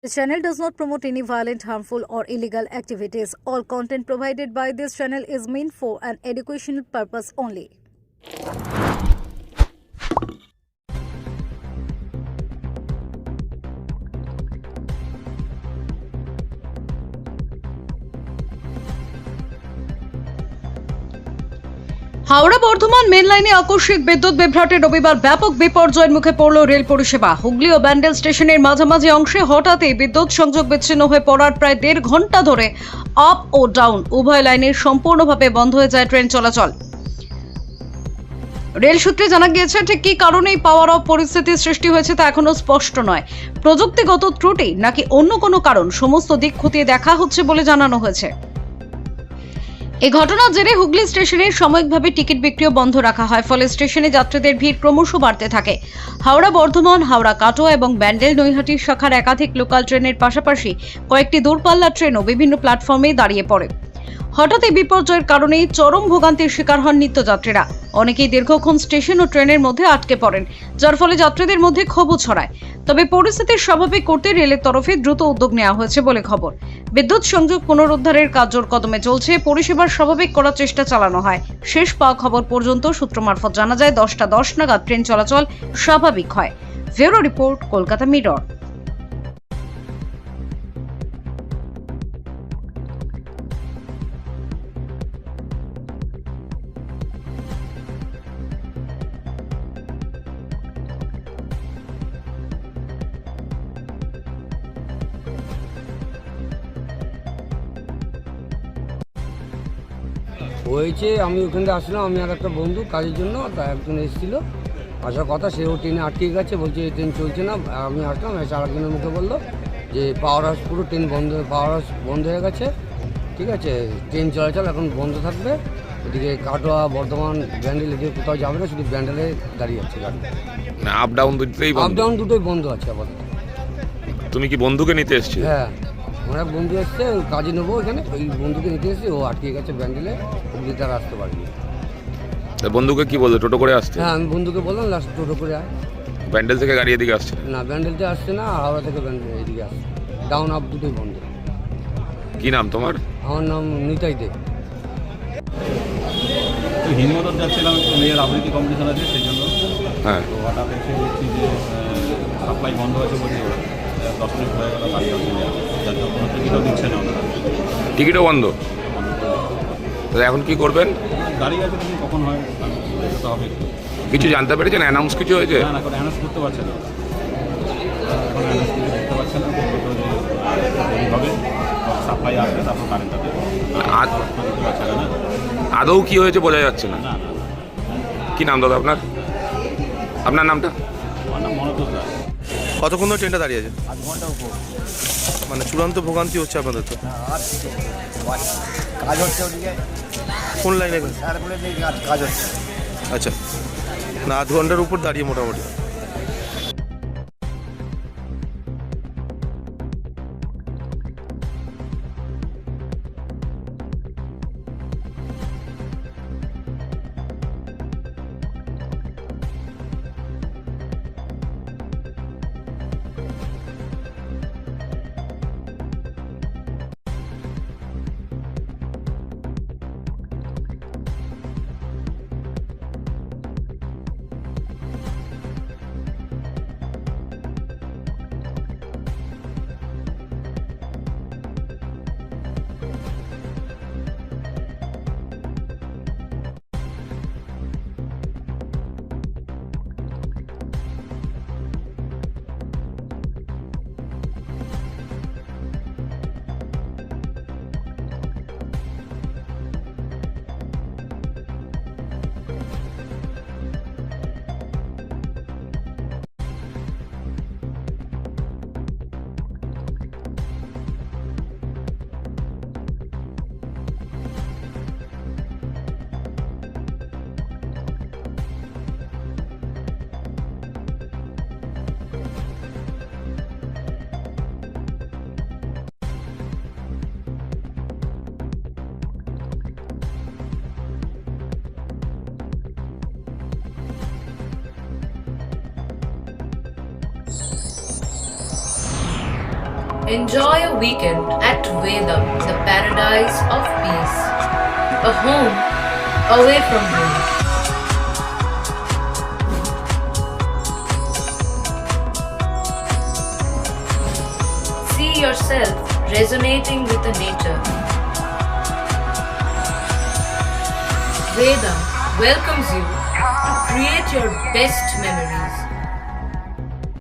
The channel does not promote any violent, harmful, or illegal activities. All content provided by this channel is meant for an educational purpose only. Howrah Bardhaman main লাইনে আকস্মিক বিদ্যুৎ বিভ্রাটে রবিবার ব্যাপক বিপর্যয়ের মুখে পড়ল rail পরিষেবা। হুগলি ও ব্যান্ডেল স্টেশনের মাঝামাঝি অংশে হঠাৎই বিদ্যুৎ সংযোগ বিচ্ছিন্ন হয়ে পড়ার প্রায় 1.5 ঘন্টা ধরে আপ ও ডাউন উভয় লাইনে সম্পূর্ণভাবে বন্ধ হয়ে যায় ট্রেন চলাচল। রেল সূত্রে জানা গিয়েছে, ঠিক কী কারণেই পাওয়ার অফ পরিস্থিতির সৃষ্টি হয়েছে তা এখনো স্পষ্ট নয়। প্রযুক্তিগত ত্রুটি নাকি অন্য কোনো কারণ, সমস্ত দিক খতিয়ে দেখা হচ্ছে বলে জানানো হয়েছে। এই ঘটনার জেরে হুগলি স্টেশনে সাময়িকভাবে টিকিট বিক্রিও বন্ধ রাখা হয়, ফলে স্টেশনে যাত্রীদের ভিড় ক্রমশ বাড়তে থাকে। হাওড়া বর্ধমান, হাওড়া কাটোয়া এবং ব্যান্ডেল নৈহাটি শাখার একাধিক লোকাল ট্রেনের পাশাপাশি কয়েকটি দূরপাল্লার ট্রেনও বিভিন্ন প্ল্যাটফর্মে দাঁড়িয়ে পড়ে। হঠাৎ এই বিপর্যয়ের কারণে চরম ভোগান্তির শিকার হন নিত্যযাত্রীরা। অনেকেই দীর্ঘক্ষণ স্টেশন ও ট্রেনের মধ্যে আটকে পড়েন, যার ফলে যাত্রীদের মধ্যে ক্ষোভও ছড়ায়। তবে পরিস্থিতি স্বাভাবিক করতে রেলের তরফে দ্রুত উদ্যোগ নেওয়া হয়েছে বলে খবর। বিদ্যুৎ সংযোগ পুনরুদ্ধারের কাজ জোর কদমে চলছে, পরিষেবার স্বাভাবিক করার চেষ্টা চালানো হয়। শেষ পাওয়া খবর পর্যন্ত সূত্র মারফত জানা যায় 10টা 10 নাগাদ ট্রেন চলাচল স্বাভাবিক হয়। Bureau report, Kolkata mirror. হয়েছে, আমি ওখান থেকে আসলাম, আমি আর একটা বন্ধু কাজের জন্য, তা একজন এসেছিলো, আসার কথা, সেও ট্রেনে আটকে গেছে, বলছে এই ট্রেন চলছে না। আমি আসলাম, এসে আরেকজনের মুখে বললো যে পাওয়ার হাউস পুরো ট্রেন বন্ধ, পাওয়ার হাউস বন্ধ হয়ে গেছে, ঠিক আছে, ট্রেন চলাচল এখন বন্ধ থাকবে। এদিকে কাটোয়া, বর্ধমান, ব্যান্ডেল এদিকে কোথাও যাবে না, শুধু ব্যান্ডেলে দাঁড়িয়ে আছে গাড়ি। আপ ডাউন দুটোই বন্ধ? আপ ডাউন দুটোই বন্ধ আছে আপাতত। তুমি কি বন্ধুকে নিতে এসেছিলে? হ্যাঁ, আমার এক বন্ধু এসছে, কাজে নেবো এখানে, ওই বন্ধুকে নিতে এসেছি, ও আটকে গেছে ব্যান্ডেলে, ওদিকে তার আসতে পারিনি। বন্ধুকে কি বললো, টোটো করে আসতে? হ্যাঁ, আমি বন্ধুকে বললাম লাস্ট টোটো করে আয়। ব্যান্ডেল থেকে গাড়ি এদিকে আসছে? না, ব্যান্ডেলতে আসছে না, হাওড়া থেকে ব্যান্ডেল এদিকে আসছে। ডাউন আপ দুটোই বন্ধ। কি নাম তোমার? আমার নাম নিতাই দেব। হিন্দমতর যাচ্ছিলাম, একটু মেয়ের আবৃত্তি কম্পিটিশন আছে, সেই জন্য। হ্যাঁ, তো হঠাৎ এসে দেখছি যে সাপ্লাই বন্ধ আছে, বলছি 10 মিনিট হয়ে গেল গাড়ি আসছে, যার জন্য কোনো টিকিটও দিচ্ছে না ওনারা। টিকিটও বন্ধ? তাহলে এখন কি করবেন? গাড়ি আছে, কিন্তু কখন হয় দেখতে হবে। কিছু জানতে পেরেছেন? অ্যানাউন্স কিছু হয়েছে? না, এখন অ্যানাউন্স করতে পারছে না, এখন অ্যানাউন্স কিছু করতে পারছে না। এইভাবে সাপ্লাই আসবে, তারপর কারেন্টটা দেবে, দিতে পারছে না। আদৌ কি হয়েছে বোঝা যাচ্ছে না। না না, কি নাম দাদা আপনার? আপনার নামটা? আমার নাম মনোজ দাস। কতক্ষণ ধরে ট্রেনটা দাঁড়িয়ে আছে? 8 ঘন্টা উপর। মানে চূড়ান্ত ভোগান্তি হচ্ছে আপনাদের তো? কাজ হচ্ছে ওদিকে, কোন লাইনে? তারপরে কাজ হচ্ছে। আচ্ছা, না 8 ঘন্টার উপর দাঁড়িয়ে মোটামুটি। Enjoy a weekend at Vedam, the paradise of peace. A home away from home. See yourself resonating with the nature. Vedam welcomes you to create your best memories.